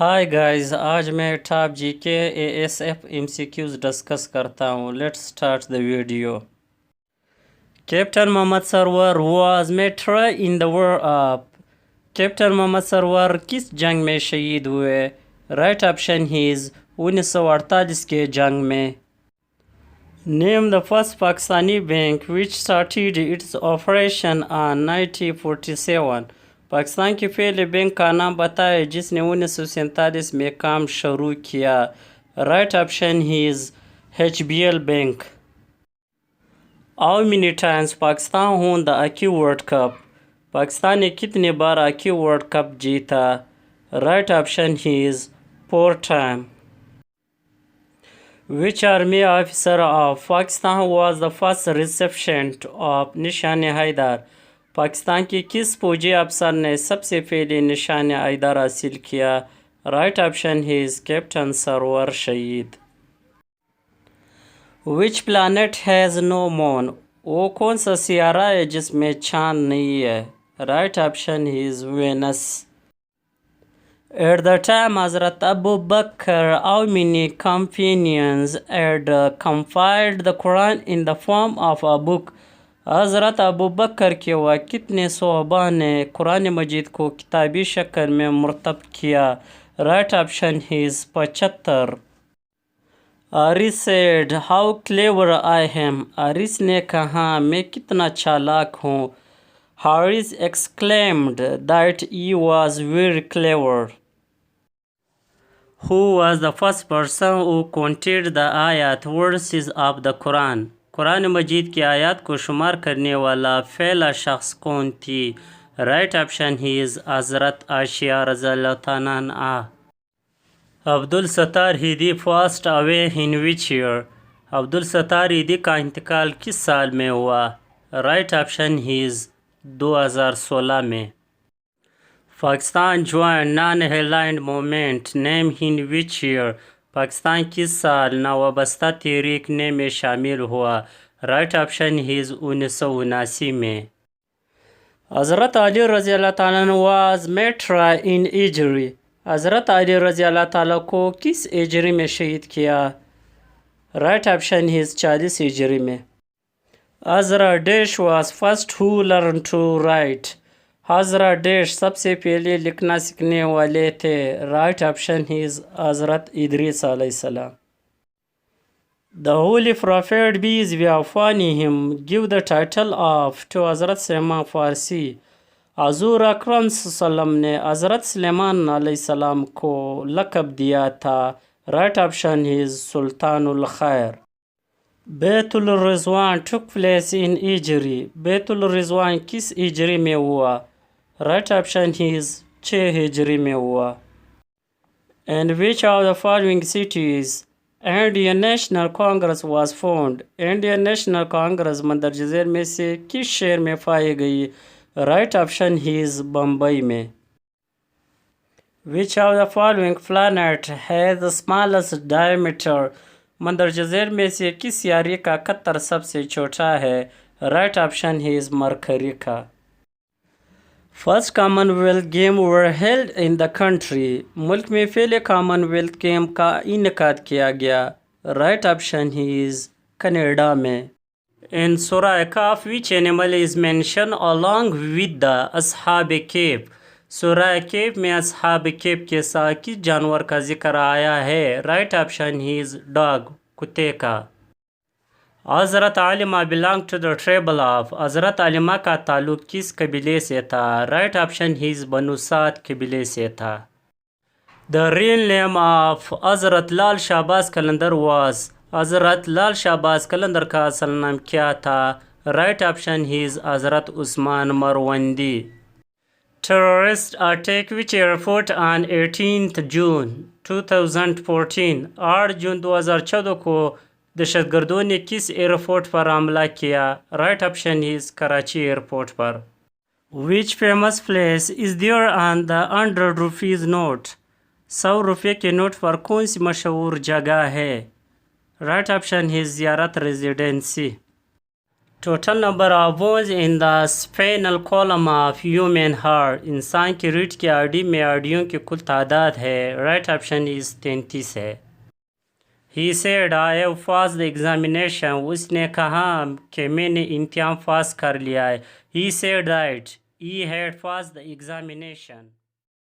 हाय guys, आज मैं top GK ASF MCQs discuss करता हूँ। Let's start the video. Captain Mohammad Sarwar was martyred in the war of. Captain Mohammad Sarwar किस जंग में शहीद हुए? राइट ऑप्शन इज 1948 के जंग में। Name the first Pakistani bank which started its operation on 1947। Pakistan के पहले बैंक का नाम बताए जिसने 1947 में काम शुरू किया। Right option is HBL bank. How many times Pakistan won the hockey world cup? Pakistan ने कितने बार हॉकी वर्ल्ड कप जीता? Right option is 4 time. Which army officer of Pakistan was the first recipient of निशान हैदर? पाकिस्तान के किस फौजी अफसर ने सबसे पहले निशान हैदर हासिल किया? Right option is captain Sarwar शहीद। Which planet has no moon? वो कौन सा सियारा है जिसमें चांद नहीं है? Right option is Venus. At the time Hazrat Abu Bakr, how many companions had compiled the Quran in the form of a book? हज़रत अबू बकर के वह कितने सहाबा ने कुरान मजीद को किताबी शक्ल में मुरतब किया? Right option is 75। Aris said how clever I am. Aris ने कहा मैं कितना चालाक हूँ। Haris exclaimed that he was very clever. Who was the first person who counted the ayat verses of the Quran? Quran मजीद की आयत को शुमार करने वाला पहला शख्स कौन थी? राइट ऑप्शन इज हज़रत आशिया रज़ियल्लाहु ताला अन्हा। Abdul Sattar हीदी passed away in which year? Abdul Sattar हीदी का इंतकाल किस साल में हुआ? राइट ऑप्शन इज 2016 में। Pakistan join non aligned movement name in which year? Pakistan किस साल नावाबस्ता तहरीक ने में शामिल हुआ? राइट ऑप्शन इज 1979 में। हज़रत अली रज़ी अल्लाह ताला अन्हु वाज मेट्रा इन हिजरी। हज़रत अली रज़ी अल्लाह ताला को किस हिजरी में शहीद किया? राइट ऑप्शन इज 40 हिजरी में। हज़रत dash was first who learn to write. हज़रत डैश सबसे पहले लिखना सीखने वाले थे। राइट ऑप्शन इज हज़रत इदरीस अलैहिस्सलाम। The Holy Prophet peace be upon him give the title of to हज़रत सलेमान फारसी। हज़ूर अकरम सल्लम ने हज़रत सलेमान अलैहिस्सलाम को लक़ब दिया था। राइट ऑप्शन इज सुल्तानुल खैर। Betul Rizwan took place in हिजरी। बैतुल रिज़वान किस हिजरी में हुआ? राइट ऑप्शन इज 6 हिजरी में हुआ। And which of the following cities Indian National Congress was found? Indian National Congress मंदरज झैल में से किस शहर में पाई गई? राइट ऑप्शन इज बम्बई में। Which of the following planet has the smallest diameter? मंदरज झैल में से किस सियारे का कतर सबसे छोटा है? राइट ऑप्शन इज मरकरी का। First Commonwealth game were held in the country. मुल्क में पहले कॉमनवेल्थ गेम का इनकाद किया गया। राइट ऑप्शन इज कनाडा में। In Surah Kahf which animal is mention along with the Ashab Kahf? Surah Kahf में अस्हाब केफ के साथ किस जानवर का जिक्र आया है? राइट ऑप्शन इज डॉग, कुत्ते का। Hazrat Alima belong to the tribal of. Hazrat Alima का ताल्लुक किस कबीले से था? Right option is Banu Saad कबीले से था। द रियल नेम ऑफ हज़रत लाल शाहबाज कलंदर वाज। हज़रत लाल शाहबाज कलंदर का असल नाम क्या था? Right option is Hazrat Usman Marwandi. Terrorist attack which airport on 18 June 2014। 8 जून 2014 को दहशतगर्दों ने किस एयरपोर्ट पर हमला किया? Right option is Karachi airport पर। Which famous place is there on the 100 rupees note? 100 रुपये के नोट पर कौन सी मशहूर जगह है? राइट ऑप्शन इज ज़ियारत residency. Total number of bones in the spinal column of human heart, इंसान की रीढ़ की हड्डी में हड्डियों की कुल तादाद है। राइट ऑप्शन इज 33 है। He said I have passed the examination. उसने कहा कि मैंने इम्तिहान पास कर लिया है। He said that he had passed the examination.